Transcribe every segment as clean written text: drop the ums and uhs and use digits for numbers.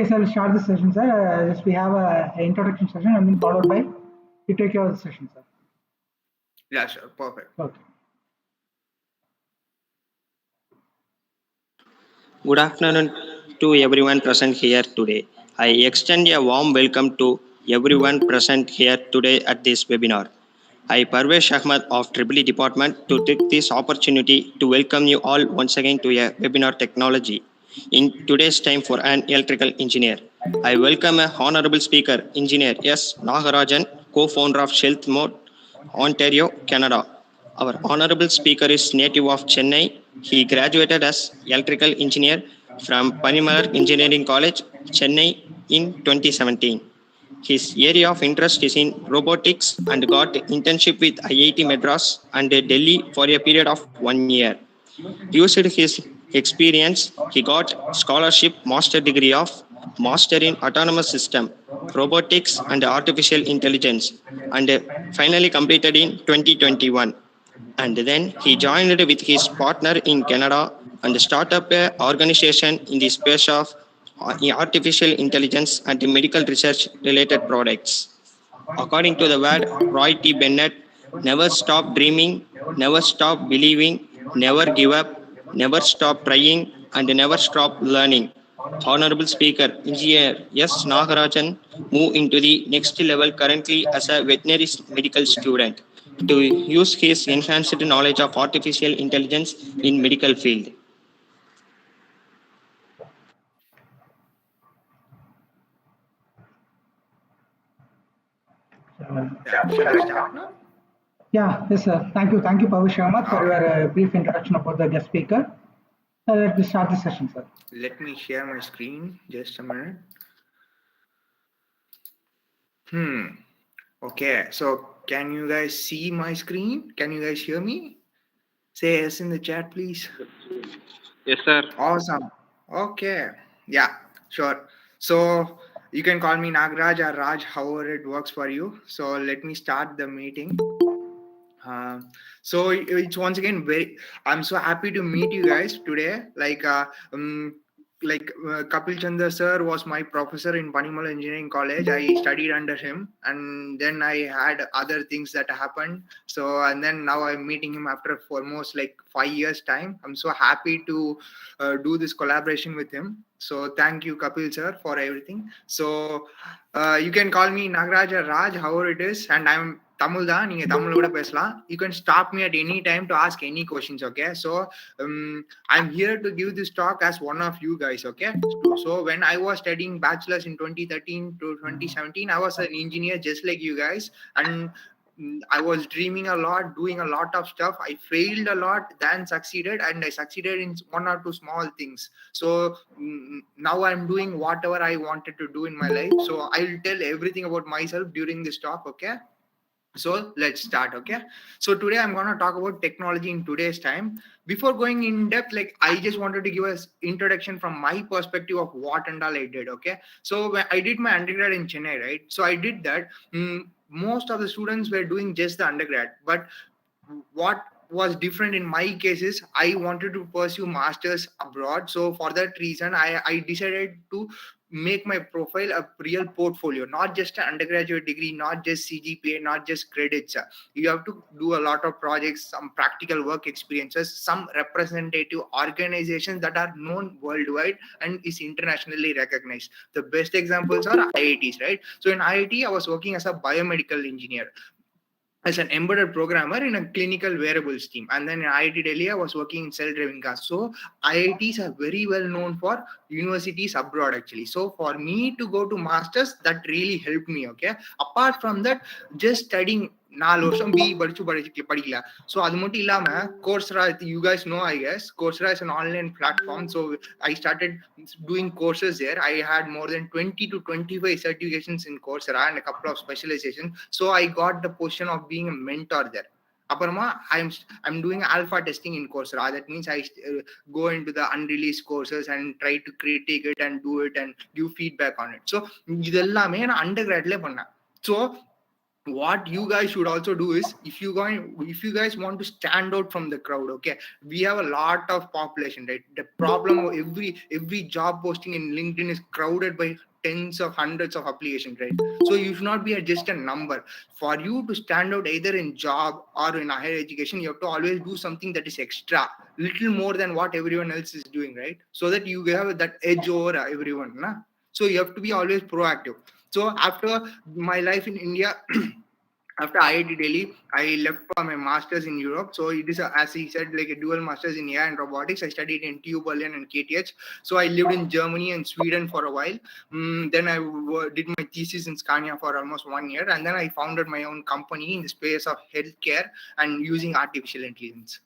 Yes, I will start the session, sir. Just we have a introduction session and then followed by you take care of the session, sir. Yeah, sure. Perfect. Okay. Good afternoon to everyone present here today. I extend a warm welcome to everyone present here today at this webinar. I, Parvesh Ahmad of EEE Department, to take this opportunity to welcome you all once again to a webinar technology in today's time for an electrical engineer. I welcome a honorable speaker, Engineer S.NAGARAJ, co-founder of Health Mode, Ontario, Canada. Our honorable speaker is native of Chennai. He graduated as electrical engineer from Panimalar Engineering College, Chennai in 2017. His area of interest is in robotics and got internship with IIT Madras and Delhi for a period of 1 year. Used his experience, he got scholarship master degree of Master in Autonomous System, Robotics and Artificial Intelligence, and finally completed in 2021. And then he joined with his partner in Canada and started up an organization in the space of artificial intelligence and medical research related products. According to the word Roy T. Bennett, never stop dreaming, never stop believing, never give up, never stop trying, and never stop learning. Honorable Speaker, Engineer S.NAGARAJ, move into the next level currently as a veterinary medical student to use his enhanced knowledge of artificial intelligence in medical field. Should I start now? Yeah, yes, sir. Thank you, Parvesh Ahmad, for your brief introduction about the guest speaker. Let's start the session, sir. Let me share my screen. Just a minute. Okay, so can you guys see my screen? Can you guys hear me? Say yes in the chat, please. Yes, sir. Awesome. Okay. Yeah, sure. So you can call me Nagaraj or Raj, however it works for you. So let me start the meeting. So it's once again I'm so happy to meet you guys today. Kapil Chandra sir was my professor in Panimal Engineering College. I studied under him, and then I had other things that happened. So and then now I'm meeting him after almost like 5 years time. I'm so happy to do this collaboration with him. So thank you, Kapil sir, for everything. So you can call me Nagaraj or Raj, however it is, and I'm Tamil da, நீங்க தமிழ்ல கூட பேசலாம். You can stop me at any time to ask any questions, okay? So I'm here to give this talk as one of you guys, okay? So when I was studying bachelor's in 2013 to 2017, I was an engineer just like you guys, and I was dreaming a lot, doing a lot of stuff. I failed a lot, then succeeded, and I succeeded in one or two small things. So now I'm doing whatever I wanted to do in my life. So I'll tell everything about myself during this talk, okay? So let's start, okay? So today I'm going to talk about technology in today's time. Before going in depth, like I just wanted to give us introduction from my perspective of what and all I did, okay? So when I did my undergrad in Chennai, right? So I did that. Most of the students were doing just the undergrad, but what was different in my case is I wanted to pursue masters abroad. So for that reason, I decided to make my profile a real portfolio, not just an undergraduate degree, not just CGPA, not just credits. You have to do a lot of projects, some practical work experiences, some representative organizations that are known worldwide and is internationally recognized. The best examples are IITs, right? So in IIT, I was working as a biomedical engineer, as an embedded programmer in a clinical wearables team. And then in IIT Delhi, I was working in self-driving cars. So IITs are very well known for universities abroad actually. So for me to go to masters, that really helped me, okay? Apart from that, just studying 4 வருஷம் BE படிக்கல. So அது மட்டும் இல்லாம Coursera, you guys know, I guess Coursera is an online platform. So I started doing courses there. I had more than 20 to 25 certifications in Coursera and a couple of specializations. So I got the position of being a mentor there. Aparma, I'm doing alpha testing in Coursera. That means I go into the unreleased courses and try to critique it and do it and give feedback on it. So இதெல்லாமே நான் undergradல பண்ணேன். So what you guys should also do is, if you guys want to stand out from the crowd, okay, we have a lot of population, right? The problem of every job posting in LinkedIn is crowded by tens of hundreds of applications, right? So you should not be just a number. For you to stand out either in job or in higher education, you have to always do something that is extra, little more than what everyone else is doing, right? So that you have that edge over everyone, nah? So you have to be always proactive. So after my life in India, after IIT Delhi, I left for my master's in Europe. So it is, as he said, like a dual master's in AI and robotics. I studied in TU Berlin and KTH. So I lived in Germany and Sweden for a while. Then I did my thesis in Scania for almost 1 year. And then I founded my own company in the space of healthcare and using artificial intelligence.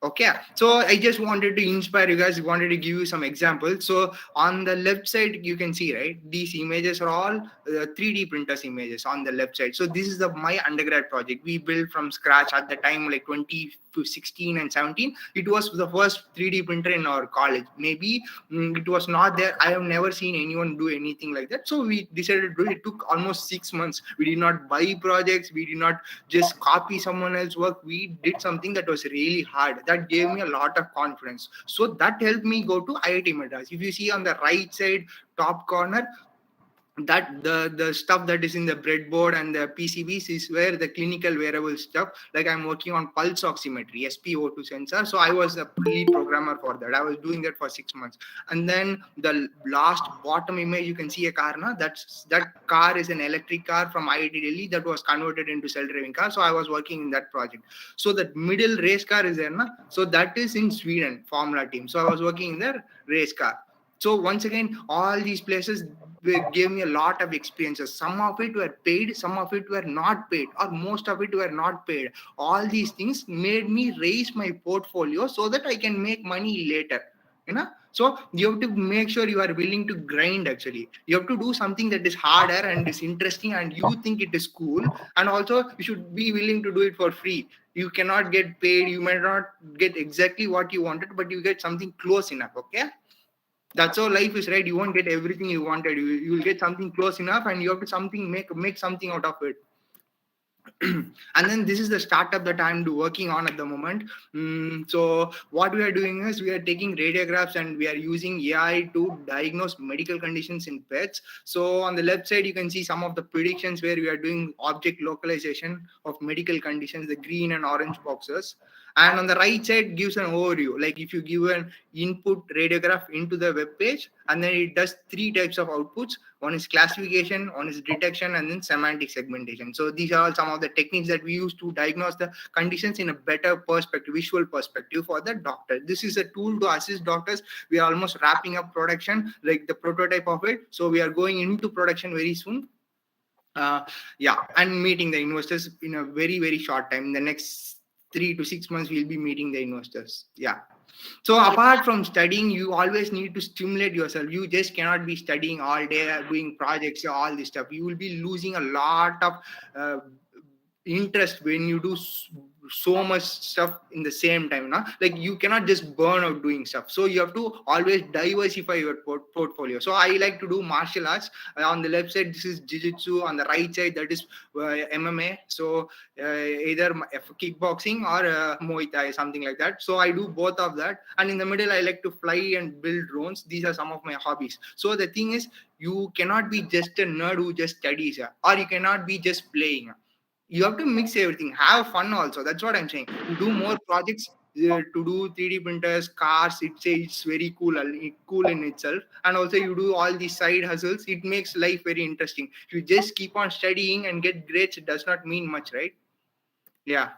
Okay, so I just wanted to inspire you guys, wanted to give you some examples. So on the left side, you can see, right, these images are all 3D printers images on the left side. So this is my undergrad project. We built from scratch at the time, like 2016 and 17. It was the first 3D printer in our college. Maybe it was not there. I have never seen anyone do anything like that. So we decided to do it. It took almost 6 months. We did not buy projects. We did not just copy someone else's work. We did something that was really hard. That gave me a lot of confidence. So that helped me go to IIT Madras. If you see on the right side top corner, that the stuff that is in the breadboard and the PCBs is where the clinical wearable stuff, like I'm working on pulse oximetry, SpO2 sensor. So I was a lead programmer for that. I was doing that for 6 months. And then the last bottom image, you can see a car now. That car is an electric car from IIT Delhi that was converted into self-driving car. So I was working in that project. So that middle race car is there now. So that is in Sweden, Formula team. So I was working in their race car. So once again, all these places gave me a lot of experiences. Some of it were paid, some of it were not paid, or most of it were not paid. All these things made me raise my portfolio so that I can make money later. So you have to make sure you are willing to grind. Actually, you have to do something that is harder and is interesting and you think it is cool, and also you should be willing to do it for free. You cannot get paid, you may not get exactly what you wanted, but you get something close enough. Okay, that's how life is, right? You won't get everything you wanted. You will get something close enough, and you have to make something out of it. And then this is the startup that I'm working on at the moment. So what we are doing is we are taking radiographs and we are using AI to diagnose medical conditions in pets. So on the left side, you can see some of the predictions where we are doing object localization of medical conditions, the green and orange boxes. And on the right side gives an overview. Like if you give an input radiograph into the web page, and then it does 3 types of outputs. One is classification, one is detection, and then semantic segmentation. So these are all some of the techniques that we use to diagnose the conditions in a better perspective, visual perspective for the doctor. This is a tool to assist doctors. We are almost wrapping up production, like the prototype of it. So we are going into production very soon. And meeting the investors in a very, very short time. In the next 3 to 6 months, we'll be meeting the investors. Yeah. So apart from studying, you always need to stimulate yourself. You just cannot be studying all day, doing projects, all this stuff. You will be losing a lot of interest when you do so much stuff in the same time. Like you cannot just burn out doing stuff. So you have to always diversify your portfolio. So I like to do martial arts. On the left side, this is jiu-jitsu. On the right side, that is MMA. So either kickboxing or Muay Thai, something like that. So I do both of that. And in the middle, I like to fly and build drones. These are some of my hobbies. So the thing is, you cannot be just a nerd who just studies, or you cannot be just playing. You have to mix everything, have fun also. That's what I'm saying. You do more projects, to do 3D printers, cars. It's very cool in itself. And also you do all these side hustles. It makes life very interesting. If you just keep on studying and get grades, it does not mean much, right? Yeah.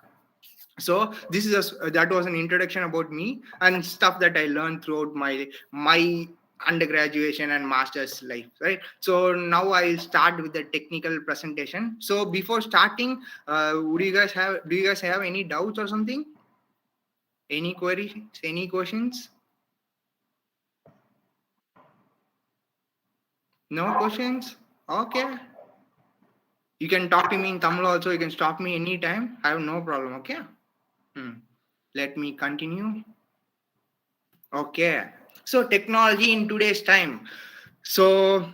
So this is that was an introduction about me and stuff that I learned throughout my undergraduation and master's life, right? So now I'll start with the technical presentation. So before starting, do you guys have any doubts or something? Any queries? Any questions? No questions? Okay. You can talk to me in Tamil also. You can stop me anytime. I have no problem. Okay. Let me continue. Okay. So technology in today's time. So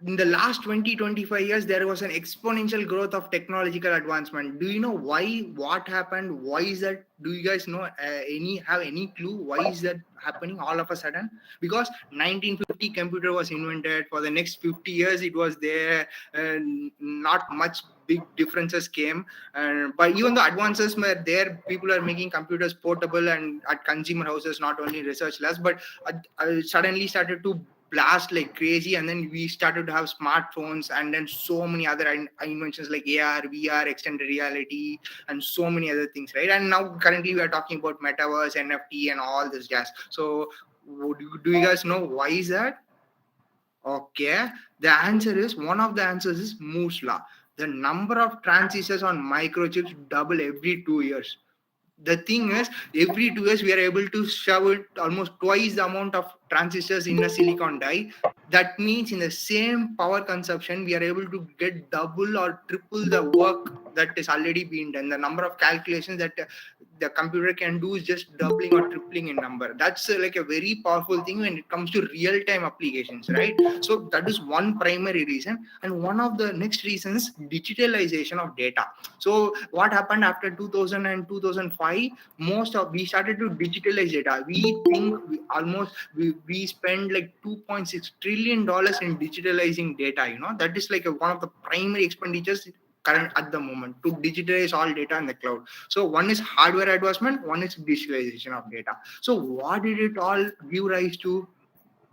in the last 20-25 years, there was an exponential growth of technological advancement. Do you know why? What happened? Why is that? Do you guys know have any clue why is that happening all of a sudden? Because 1950 computer was invented. For the next 50 years, it was there, and not much big differences came. But even the advances were there, people are making computers portable and at consumer houses, not only research labs, but suddenly started to blast like crazy, and then we started to have smartphones, and then so many other inventions like AR, VR, extended reality, and so many other things, right? And now currently we are talking about metaverse, NFT, and all this jazz. So do you guys know why is that? Okay, the answer is, one of the answers is Moore's law. The number of transistors on microchips double every 2 years. The thing is, every 2 years we are able to shove it almost twice the amount of transistors in a silicon die. That means in the same power consumption, we are able to get double or triple the work that is already being done. The number of calculations that the computer can do is just doubling or tripling in number. That's like a very powerful thing when it comes to real-time applications, right? So that is one primary reason. And one of the next reasons, digitalization of data. So what happened after 2000 and 2005, we started to digitalize data. We think we spend like $2.6 trillion in digitalizing data. That is like one of the primary expenditures current at the moment, to digitalize all data in the cloud. So one is hardware advancement, one is digitalization of data. So what did it all give rise to?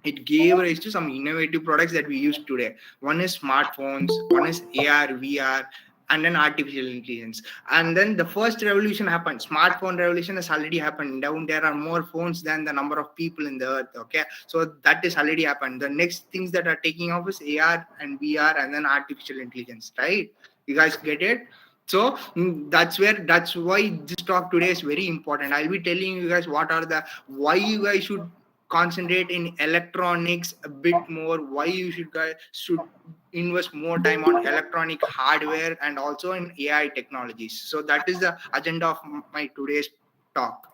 It gave rise to some innovative products that we use today. One is smartphones, one is AR, VR, and then artificial intelligence. And then the first revolution happened. Smartphone revolution has already happened. Now there are more phones than the number of people in the earth. Okay, so that is already happened. The next things that are taking off is AR and VR, and then artificial intelligence. Right? You guys get it? So that's why this talk today is very important. I'll be telling you guys why you guys should concentrate in electronics a bit more, why you should invest more time on electronic hardware, and also in AI technologies. So that is the agenda of my today's talk.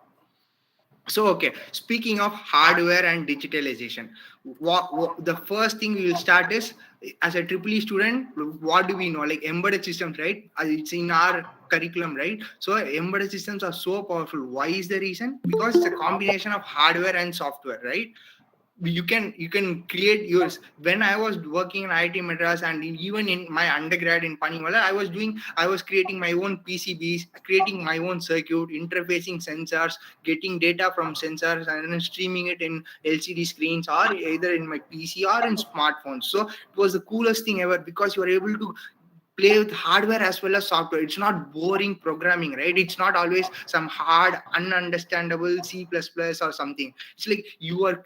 So, okay, speaking of hardware and digitalization, the first thing we will start is, as a triple E student, what do we know? Like embedded systems, right? It's in our curriculum, right? So embedded systems are so powerful. Why is the reason? Because it's a combination of hardware and software, right? You can create yours. When I was working in IIT Madras, and even in my undergrad in Panimala, I was creating my own PCBs, creating my own circuit, interfacing sensors, getting data from sensors, and then streaming it in LCD screens, or either in my PC or in smartphones. So it was the coolest thing ever, because you are able to play with hardware as well as software. It's not boring programming, right? It's not always some hard ununderstandable C++ or something. It's like you are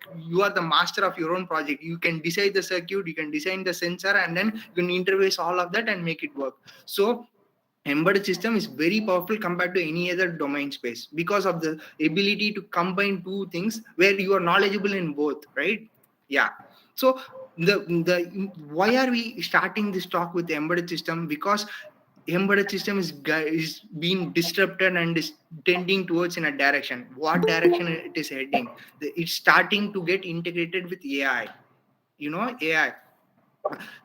the master of your own project. You can design the circuit, you can design the sensor, and then you can interface all of that and make it work. So embedded system is very powerful compared to any other domain space, because of the ability to combine two things where you are knowledgeable in both, right? Yeah. So the why are we starting this talk with the embedded system? Because embedded system is being disrupted and is tending towards in a direction. What direction it is heading? It's starting to get integrated with AI. AI.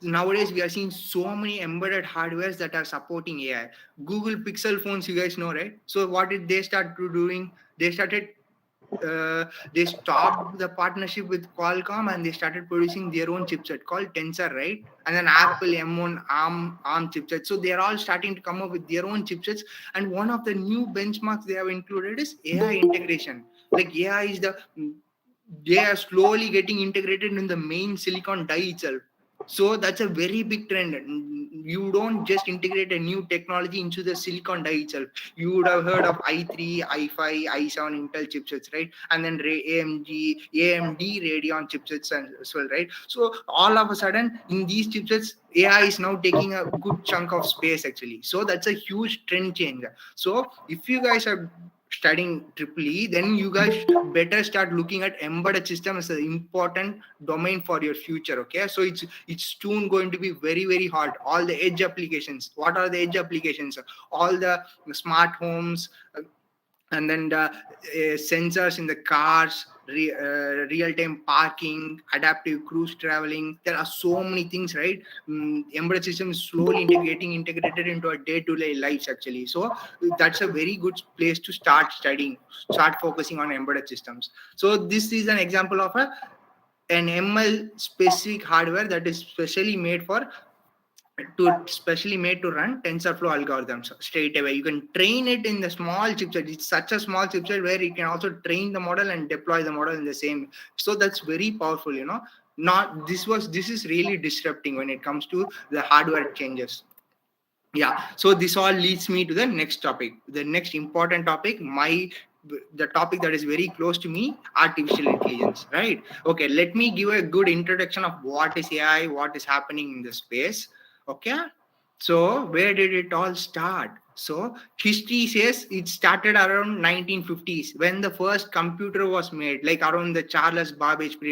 Nowadays we are seeing so many embedded hardwares that are supporting AI. Google Pixel phones, you guys know, right? So what did they start doing? They stopped the partnership with Qualcomm, and they started producing their own chipset called Tensor, right? And then Apple M1 ARM chipset. So they are all starting to come up with their own chipsets. And one of the new benchmarks they have included is AI integration. Like they are slowly getting integrated in the main silicon die itself. So that's a very big trend. You don't just integrate a new technology into the silicon die itself. You would have heard of i3, i5, i7 Intel chipsets, right? And then AMD Radeon chipsets as well, right? So all of a sudden, in these chipsets, AI is now taking a good chunk of space, actually. So that's a huge trend change. So if you guys are studying triple E, then you guys better start looking at embedded system as an important domain for your future. Okay, so it's soon going to be very, very hot. All the edge applications. What are the edge applications? All the smart homes, and then the sensors in the cars, real-time parking, adaptive cruise traveling. There are so many things, right? Embedded system is slowly integrated into our day-to-day lives actually. So that's a very good place to start studying, start focusing on embedded systems. So this is an example of an ML specific hardware that is specially made to run TensorFlow algorithms straight away. You can train it in the small chipset. It's such a small chipset where you can also train the model and deploy the model in the same. So that's very powerful, this is really disrupting when it comes to the hardware changes. Yeah, so this all leads me to the next topic, the next important topic, the topic that is very close to me, artificial intelligence, right? Okay, let me give a good introduction of what is AI, what is happening in the space. Okay, so where did it all start? So history says it started around 1950s when the first computer was made, like around the Charles Babbage period.